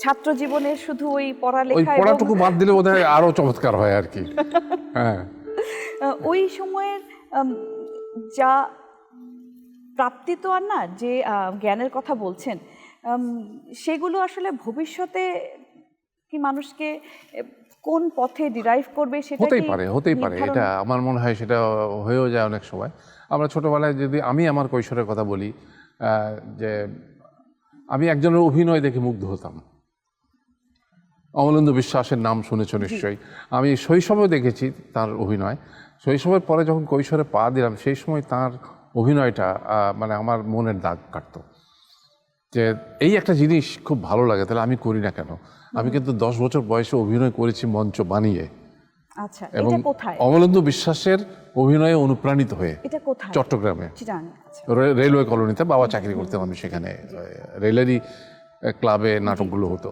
ছাত্র জীবনে শুধু ওই ওই পড়ালেখা পড়াটুকু বাদ দিলে বোধহয় আরো চমৎকার হয় আর কি। হ্যাঁ, ওই সময়ের যা প্রাপ্তি তো আর না, যে জ্ঞানের কথা বলছেন, সেগুলো আসলে ভবিষ্যতে কি মানুষকে কোন পথে ডিরাইভ করবে সেটা হতেই কি পারে নির্ধারণ? এটা আমার মনে হয় সেটা হয়েও যায় অনেক সময়। আমরা ছোটবেলায় যদি আমি আমার কৈশোরের কথা বলি, যে আমি একজনের অভিনয় দেখে মুগ্ধ হতাম। অমলেন্দু বিশ্বাসের নাম শুনেছ নিশ্চয়ই। আমি শৈশবেও দেখেছি তার অভিনয়। শৈশবের পরে যখন কৈশোরে পা দিলাম সেই সময় তার অভিনয়টা মানে আমার মনের দাগ কাটতো, যে এই একটা জিনিস খুব ভালো লাগে, তাহলে আমি করি না কেন? আমি কিন্তু 10 বছর বয়সে অভিনয় করেছি মঞ্চ বানিয়ে, আচ্ছা, এবং এটা কোথায়? অমলেন্দু বিশ্বাসের অভিনয়ে অনুপ্রাণিত হয়ে। এটা কোথায়? চট্টগ্রামে চিটাং। আচ্ছা। রেলওয়ে কলোনিতে বাবা চাকরি করতেন, আমি সেখানে রেলেরই ক্লাবে নাটকগুলো হতো।